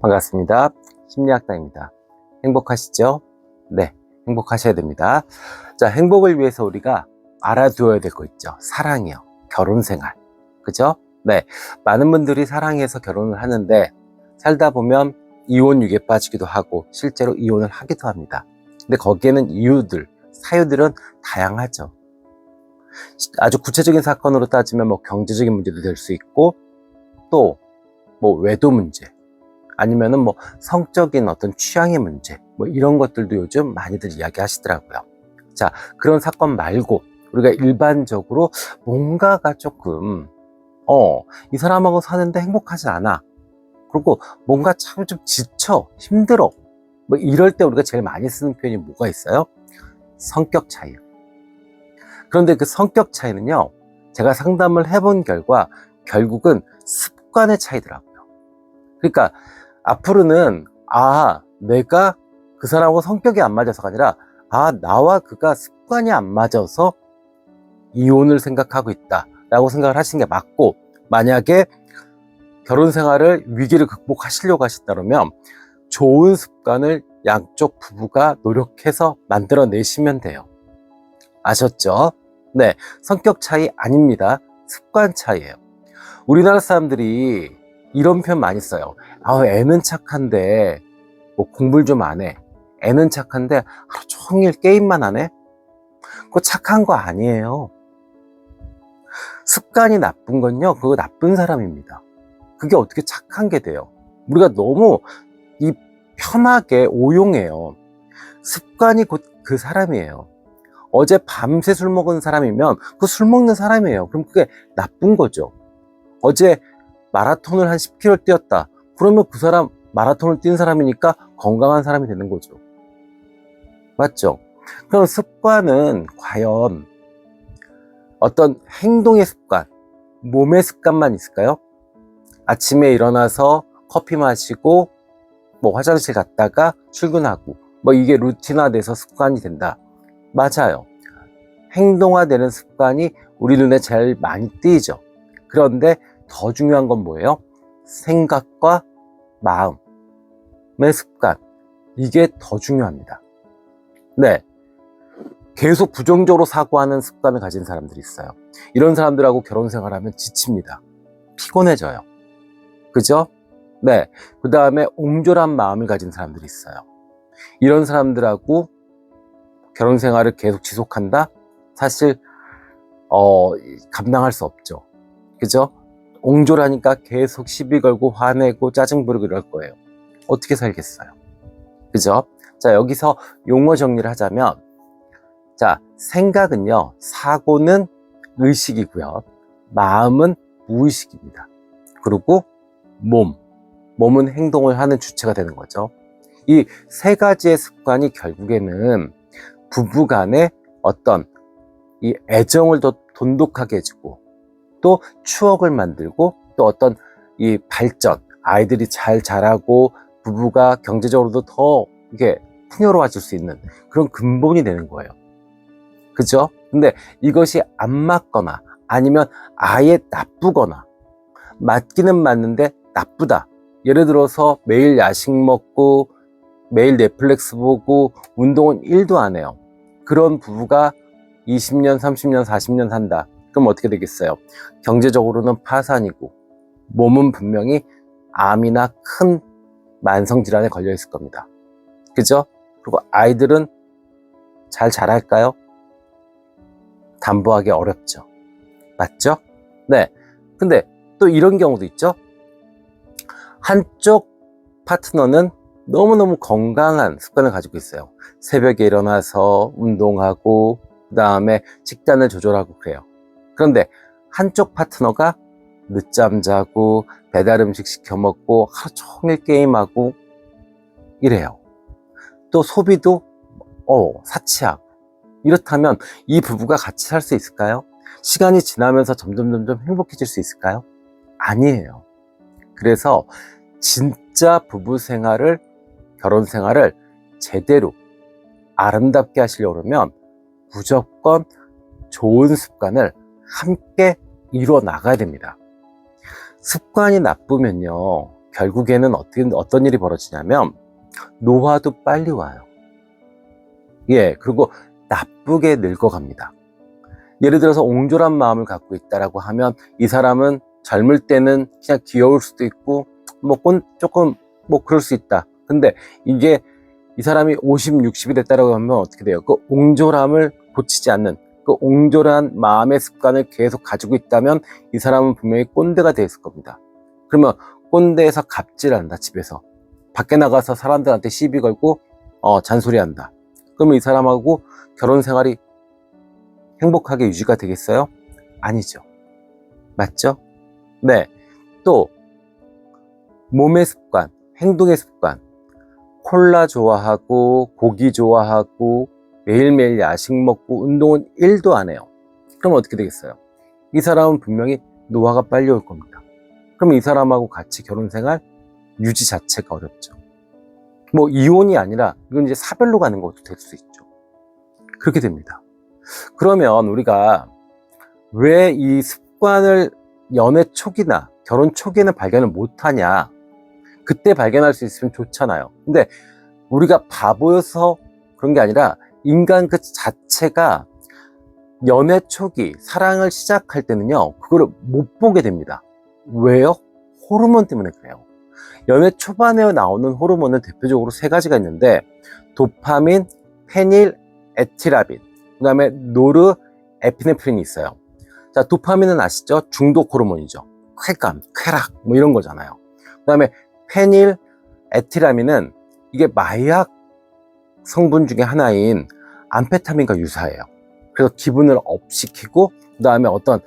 반갑습니다. 심리학당입니다. 행복하시죠? 네, 행복하셔야 됩니다. 자, 행복을 위해서 우리가 알아두어야 될 거 있죠. 사랑이요. 결혼 생활. 그죠? 네, 많은 분들이 사랑해서 결혼을 하는데 살다 보면 이혼육에 빠지기도 하고 실제로 이혼을 하기도 합니다. 근데 거기에는 이유들, 사유들은 다양하죠. 아주 구체적인 사건으로 따지면 경제적인 문제도 될 수 있고 또 외도 문제, 아니면은 성적인 어떤 취향의 문제, 이런 것들도 요즘 많이들 이야기하시더라고요. 자, 그런 사건 말고 우리가 일반적으로 뭔가가 조금 이 사람하고 사는데 행복하지 않아. 그리고 뭔가 참 좀 지쳐, 힘들어. 이럴 때 우리가 제일 많이 쓰는 표현이 뭐가 있어요? 성격 차이. 그런데 그 성격 차이는요, 제가 상담을 해본 결과 결국은 습관의 차이더라고요. 그러니까 앞으로는 내가 그 사람하고 성격이 안 맞아서가 아니라 나와 그가 습관이 안 맞아서 이혼을 생각하고 있다 라고 생각을 하시는 게 맞고, 만약에 결혼 생활을 위기를 극복하시려고 하신다면 좋은 습관을 양쪽 부부가 노력해서 만들어내시면 돼요. 아셨죠? 네, 성격 차이 아닙니다. 습관 차이예요. 우리나라 사람들이 이런 표현 많이 써요. 애는 착한데 공부를 좀 안 해. 애는 착한데 하루 종일 게임만 하네. 그거 착한 거 아니에요. 습관이 나쁜 건요, 그거 나쁜 사람입니다. 그게 어떻게 착한 게 돼요? 우리가 너무 편하게 오용해요. 습관이 곧 그 사람이에요. 어제 밤새 술 먹은 사람이면 그 술 먹는 사람이에요. 그럼 그게 나쁜 거죠. 어제 마라톤을 한 10km 뛰었다. 그러면 그 사람 마라톤을 뛴 사람이니까 건강한 사람이 되는 거죠. 맞죠? 그럼 습관은 과연 어떤 행동의 습관, 몸의 습관만 있을까요? 아침에 일어나서 커피 마시고 화장실 갔다가 출근하고 이게 루틴화돼서 습관이 된다. 맞아요. 행동화되는 습관이 우리 눈에 제일 많이 띄죠. 그런데 더 중요한 건 뭐예요? 생각과 마음의 습관. 이게 더 중요합니다. 네. 계속 부정적으로 사고하는 습관을 가진 사람들이 있어요. 이런 사람들하고 결혼 생활하면 지칩니다. 피곤해져요. 그죠? 네. 그 다음에 옹졸한 마음을 가진 사람들이 있어요. 이런 사람들하고 결혼 생활을 계속 지속한다? 사실 감당할 수 없죠. 그죠? 옹졸하니까 계속 시비 걸고 화내고 짜증 부리고 이럴 거예요. 어떻게 살겠어요? 그죠? 자, 여기서 용어 정리를 하자면, 자, 생각은요, 사고는 의식이고요, 마음은 무의식입니다. 그리고 몸은 행동을 하는 주체가 되는 거죠. 이 세 가지의 습관이 결국에는 부부 간의 어떤 이 애정을 더 돈독하게 해주고, 또 추억을 만들고, 또 어떤 이 발전, 아이들이 잘 자라고 부부가 경제적으로도 더 이게 풍요로워질 수 있는 그런 근본이 되는 거예요. 그죠? 근데 이것이 안 맞거나 아니면 아예 나쁘거나, 맞기는 맞는데 나쁘다. 예를 들어서 매일 야식 먹고 매일 넷플릭스 보고 운동은 1도 안 해요. 그런 부부가 20년, 30년, 40년 산다. 그럼 어떻게 되겠어요? 경제적으로는 파산이고 몸은 분명히 암이나 큰 만성질환에 걸려 있을 겁니다. 그죠? 그리고 아이들은 잘 자랄까요? 담보하기 어렵죠. 맞죠? 네. 근데 또 이런 경우도 있죠. 한쪽 파트너는 너무너무 건강한 습관을 가지고 있어요. 새벽에 일어나서 운동하고 그 다음에 식단을 조절하고 그래요. 그런데 한쪽 파트너가 늦잠 자고 배달 음식 시켜 먹고 하루 종일 게임하고 이래요. 또 소비도 사치하고. 이렇다면 이 부부가 같이 살 수 있을까요? 시간이 지나면서 점점 행복해질 수 있을까요? 아니에요. 그래서 진짜 부부 생활을, 결혼 생활을 제대로 아름답게 하시려고 그러면 무조건 좋은 습관을 함께 이루어 나가야 됩니다. 습관이 나쁘면요, 결국에는 어떤 일이 벌어지냐면 노화도 빨리 와요. 예, 그리고 나쁘게 늙어갑니다. 예를 들어서 옹졸한 마음을 갖고 있다라고 하면 이 사람은 젊을 때는 그냥 귀여울 수도 있고 조금 그럴 수 있다. 근데 이게 이 사람이 50, 60이 됐다라고 하면 어떻게 돼요? 그 옹졸함을 고치지 않는 그 옹졸한 마음의 습관을 계속 가지고 있다면 이 사람은 분명히 꼰대가 되어 있을 겁니다. 그러면 꼰대에서 갑질한다, 집에서. 밖에 나가서 사람들한테 시비 걸고 잔소리한다. 그러면 이 사람하고 결혼 생활이 행복하게 유지가 되겠어요? 아니죠. 맞죠? 네. 또 몸의 습관, 행동의 습관. 콜라 좋아하고 고기 좋아하고 매일매일 야식 먹고 운동은 1도 안 해요. 그럼 어떻게 되겠어요? 이 사람은 분명히 노화가 빨리 올 겁니다. 그럼 이 사람하고 같이 결혼 생활 유지 자체가 어렵죠. 이혼이 아니라 이건 이제 사별로 가는 것도 될 수 있죠. 그렇게 됩니다. 그러면 우리가 왜 이 습관을 연애 초기나 결혼 초기에는 발견을 못하냐? 그때 발견할 수 있으면 좋잖아요. 근데 우리가 바보여서 그런 게 아니라 인간 그 자체가 연애 초기 사랑을 시작할 때는요, 그거를 못 보게 됩니다. 왜요? 호르몬 때문에 그래요. 연애 초반에 나오는 호르몬은 대표적으로 3가지가 있는데 도파민, 페닐, 에티라빈, 그 다음에 노르에피네프린이 있어요. 자, 도파민은 아시죠? 중독 호르몬이죠. 쾌감, 쾌락 이런 거잖아요. 그 다음에 페닐, 에티라민은 이게 마약 성분 중에 하나인 암페타민과 유사해요. 그래서 기분을 업시키고 그 다음에 어떤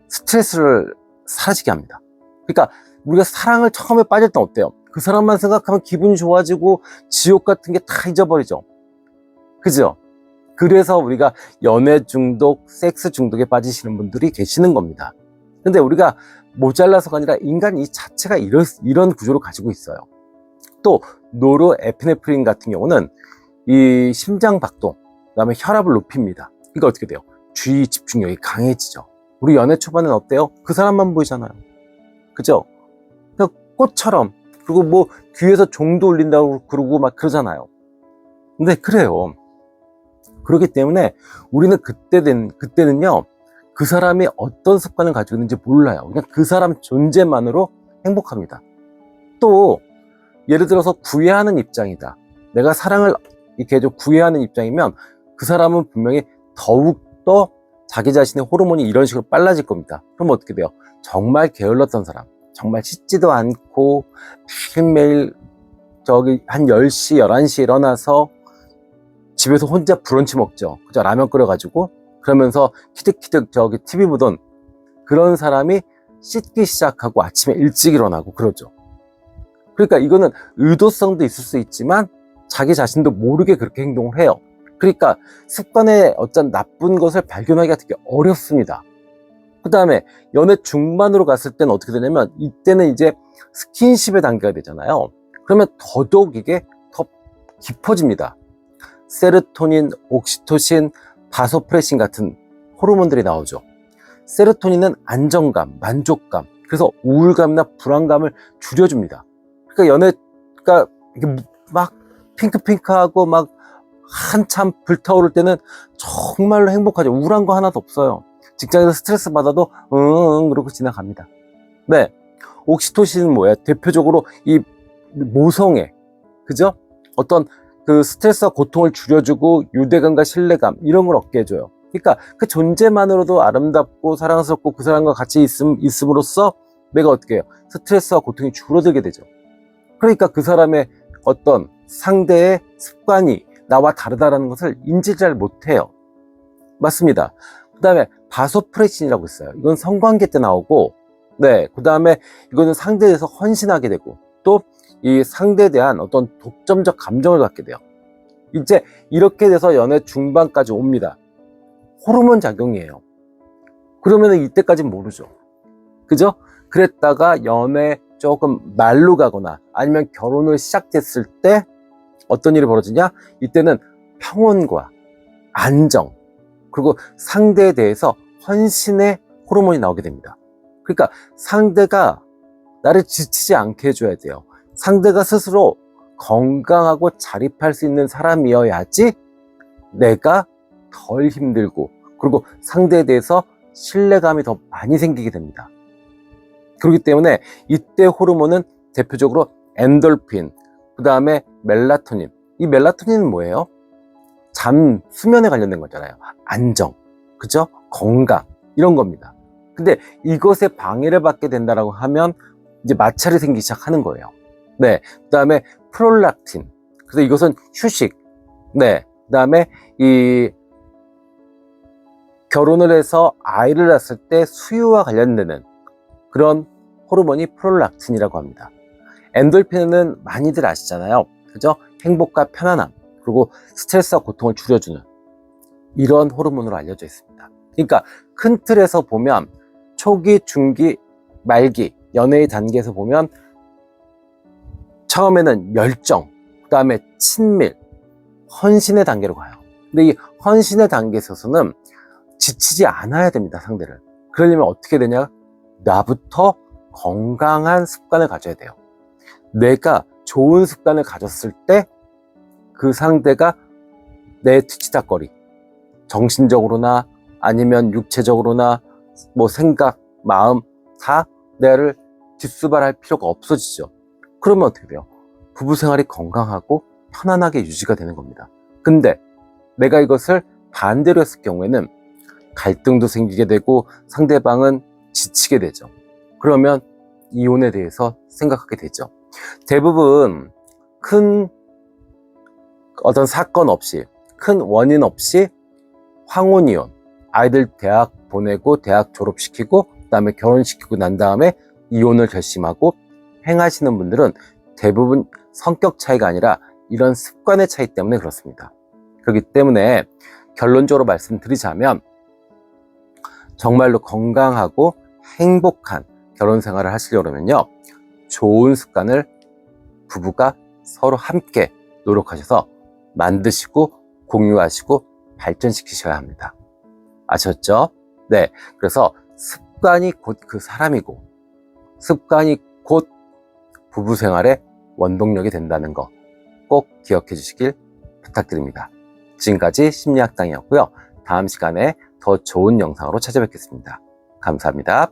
스트레스를 사라지게 합니다. 그러니까 우리가 사랑을 처음에 빠질 땐 어때요? 그 사람만 생각하면 기분이 좋아지고 지옥 같은 게 다 잊어버리죠. 그죠? 그래서 우리가 연애 중독, 섹스 중독에 빠지시는 분들이 계시는 겁니다. 근데 우리가 모자라서가 아니라 인간 이 자체가 이런 구조를 가지고 있어요. 또 노르에피네프린 같은 경우는 이 심장 박동, 그 다음에 혈압을 높입니다. 그러니까 어떻게 돼요? 주의 집중력이 강해지죠. 우리 연애 초반엔 어때요? 그 사람만 보이잖아요. 그죠? 그냥 꽃처럼. 그리고 귀에서 종도 울린다고 그러고 막 그러잖아요. 근데 그래요. 그렇기 때문에 우리는 그때는요, 그 사람이 어떤 습관을 가지고 있는지 몰라요. 그냥 그 사람 존재만으로 행복합니다. 또 예를 들어서 구애하는 입장이다. 내가 사랑을 이렇게 좀 구애하는 입장이면 그 사람은 분명히 더욱더 자기 자신의 호르몬이 이런 식으로 빨라질 겁니다. 그럼 어떻게 돼요? 정말 게을렀던 사람, 정말 씻지도 않고 매일매일 한 10시, 11시에 일어나서 집에서 혼자 브런치 먹죠. 그죠? 라면 끓여가지고 그러면서 키득키득 TV 보던 그런 사람이 씻기 시작하고 아침에 일찍 일어나고 그러죠. 그러니까 이거는 의도성도 있을 수 있지만 자기 자신도 모르게 그렇게 행동을 해요. 그러니까 습관의 어떤 나쁜 것을 발견하기가 되게 어렵습니다. 그 다음에 연애 중반으로 갔을 때는 어떻게 되냐면 이때는 이제 스킨십의 단계가 되잖아요. 그러면 더더욱 이게 더 깊어집니다. 세로토닌, 옥시토신, 바소프레신 같은 호르몬들이 나오죠. 세로토닌은 안정감, 만족감, 그래서 우울감이나 불안감을 줄여줍니다. 그러니까 연애가 이게 막 핑크핑크하고 막 한참 불타오를 때는 정말로 행복하죠. 우울한 거 하나도 없어요. 직장에서 스트레스 받아도 그러고 지나갑니다. 네, 옥시토신은 뭐예요? 대표적으로 이 모성애, 그죠? 어떤 그 스트레스와 고통을 줄여주고 유대감과 신뢰감 이런 걸 얻게 해줘요. 그러니까 그 존재만으로도 아름답고 사랑스럽고 그 사람과 같이 있음으로써 내가 어떻게 해요? 스트레스와 고통이 줄어들게 되죠. 그러니까 그 사람의 어떤 상대의 습관이 나와 다르다는 것을 인지를 잘 못해요. 맞습니다. 그 다음에 바소프레신이라고 있어요. 이건 성관계 때 나오고, 네, 그 다음에 이거는 상대에 대해서 헌신하게 되고, 또 이 상대에 대한 어떤 독점적 감정을 갖게 돼요. 이제 이렇게 돼서 연애 중반까지 옵니다. 호르몬 작용이에요. 그러면 이때까지는 모르죠. 그죠? 그랬다가 연애 조금 말로 가거나 아니면 결혼을 시작했을 때 어떤 일이 벌어지냐? 이때는 평온과 안정, 그리고 상대에 대해서 헌신의 호르몬이 나오게 됩니다. 그러니까 상대가 나를 지치지 않게 해줘야 돼요. 상대가 스스로 건강하고 자립할 수 있는 사람이어야지 내가 덜 힘들고, 그리고 상대에 대해서 신뢰감이 더 많이 생기게 됩니다. 그렇기 때문에 이때 호르몬은 대표적으로 엔돌핀, 그 다음에 멜라토닌. 이 멜라토닌은 뭐예요? 수면에 관련된 거잖아요. 안정, 그죠? 건강, 이런 겁니다. 근데 이것에 방해를 받게 된다라고 하면 이제 마찰이 생기기 시작하는 거예요. 네. 그 다음에 프롤락틴. 그래서 이것은 휴식. 네. 그 다음에 이 결혼을 해서 아이를 낳았을 때 수유와 관련되는 그런 호르몬이 프롤락틴이라고 합니다. 엔돌핀은 많이들 아시잖아요. 그죠? 행복과 편안함, 그리고 스트레스와 고통을 줄여주는 이런 호르몬으로 알려져 있습니다. 그러니까 큰 틀에서 보면 초기, 중기, 말기, 연애의 단계에서 보면 처음에는 열정, 그 다음에 친밀, 헌신의 단계로 가요. 근데 이 헌신의 단계에 있어서는 지치지 않아야 됩니다, 상대를. 그러려면 어떻게 되냐? 나부터 건강한 습관을 가져야 돼요. 내가 좋은 습관을 가졌을 때 그 상대가 내 뒤치다거리, 정신적으로나 아니면 육체적으로나 뭐 생각, 마음 다 내를 뒷수발할 필요가 없어지죠. 그러면 어떻게 돼요? 부부 생활이 건강하고 편안하게 유지가 되는 겁니다. 근데 내가 이것을 반대로 했을 경우에는 갈등도 생기게 되고 상대방은 지치게 되죠. 그러면 이혼에 대해서 생각하게 되죠. 대부분 큰 어떤 사건 없이, 큰 원인 없이 황혼이혼, 아이들 대학 보내고 대학 졸업시키고 그 다음에 결혼시키고 난 다음에 이혼을 결심하고 행하시는 분들은 대부분 성격 차이가 아니라 이런 습관의 차이 때문에 그렇습니다. 그렇기 때문에 결론적으로 말씀드리자면 정말로 건강하고 행복한 결혼 생활을 하시려면요, 좋은 습관을 부부가 서로 함께 노력하셔서 만드시고 공유하시고 발전시키셔야 합니다. 아셨죠? 네. 그래서 습관이 곧 그 사람이고, 습관이 곧 부부 생활의 원동력이 된다는 거 꼭 기억해 주시길 부탁드립니다. 지금까지 심리학당이었고요. 다음 시간에 더 좋은 영상으로 찾아뵙겠습니다. 감사합니다.